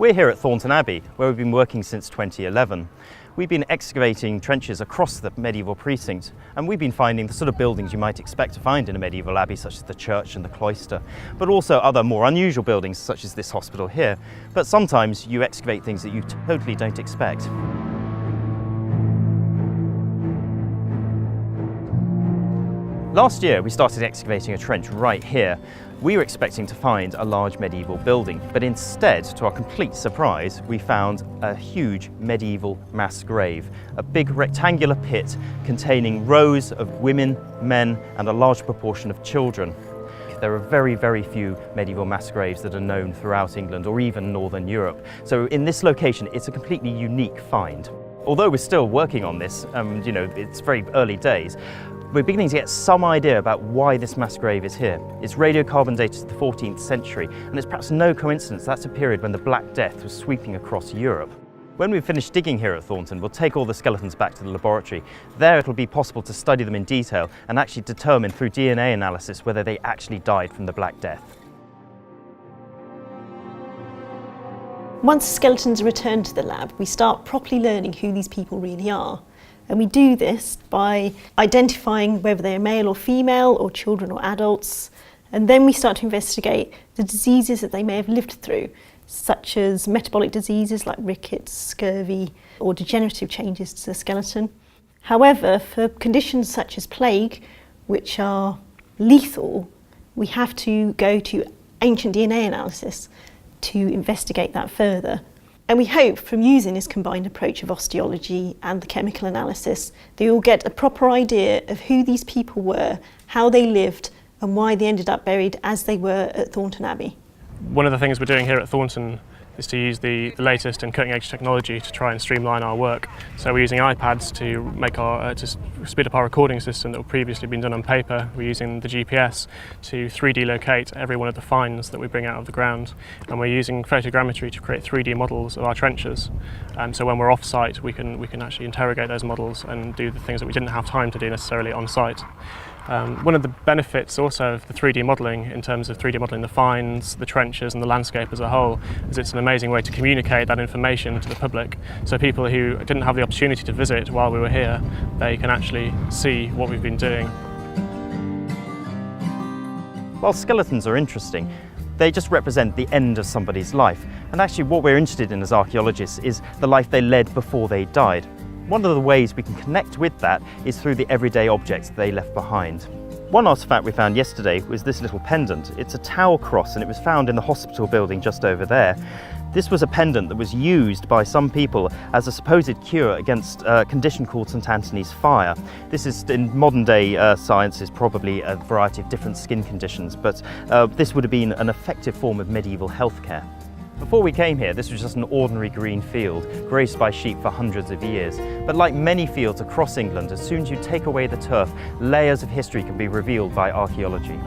We're here at Thornton Abbey, where we've been working since 2011. We've been excavating trenches across the medieval precinct, and we've been finding the sort of buildings you might expect to find in a medieval abbey, such as the church and the cloister, but also other more unusual buildings, such as this hospital here. But sometimes you excavate things that you totally don't expect. Last year, we started excavating a trench right here. We were expecting to find a large medieval building, but instead, to our complete surprise, we found a huge medieval mass grave, a big rectangular pit containing rows of women, men, and a large proportion of children. There are very, very few medieval mass graves that are known throughout England or even Northern Europe. So in this location, it's a completely unique find. Although we're still working on this, it's very early days, we're beginning to get some idea about why this mass grave is here. It's radiocarbon dated to the 14th century, and it's perhaps no coincidence that's a period when the Black Death was sweeping across Europe. When we've finished digging here at Thornton, we'll take all the skeletons back to the laboratory. There it'll be possible to study them in detail and actually determine through DNA analysis whether they actually died from the Black Death. Once skeletons are returned to the lab, we start properly learning who these people really are. And we do this by identifying whether they're male or female, or children or adults. And then we start to investigate the diseases that they may have lived through, such as metabolic diseases like rickets, scurvy, or degenerative changes to the skeleton. However, for conditions such as plague, which are lethal, we have to go to ancient DNA analysis to investigate that further. And we hope from using this combined approach of osteology and the chemical analysis that you'll get a proper idea of who these people were, how they lived, and why they ended up buried as they were at Thornton Abbey. One of the things we're doing here at Thornton is to use the latest and cutting-edge technology to try and streamline our work. So we're using iPads to make to speed up our recording system that would previously been done on paper. We're using the GPS to 3D locate every one of the finds that we bring out of the ground, and we're using photogrammetry to create 3D models of our trenches. So when we're off-site, we can actually interrogate those models and do the things that we didn't have time to do necessarily on-site. One of the benefits also of the 3D modelling, in terms of 3D modelling the finds, the trenches and the landscape as a whole, is it's an amazing way to communicate that information to the public. So people who didn't have the opportunity to visit while we were here, they can actually see what we've been doing. While skeletons are interesting, they just represent the end of somebody's life. And actually what we're interested in as archaeologists is the life they led before they died. One of the ways we can connect with that is through the everyday objects they left behind. One artefact we found yesterday was this little pendant. It's a towel cross, and it was found in the hospital building just over there. This was a pendant that was used by some people as a supposed cure against a condition called St. Anthony's fire. This is, in modern day science, is probably a variety of different skin conditions, but this would have been an effective form of medieval healthcare. Before we came here, this was just an ordinary green field, grazed by sheep for hundreds of years. But like many fields across England, as soon as you take away the turf, layers of history can be revealed by archaeology.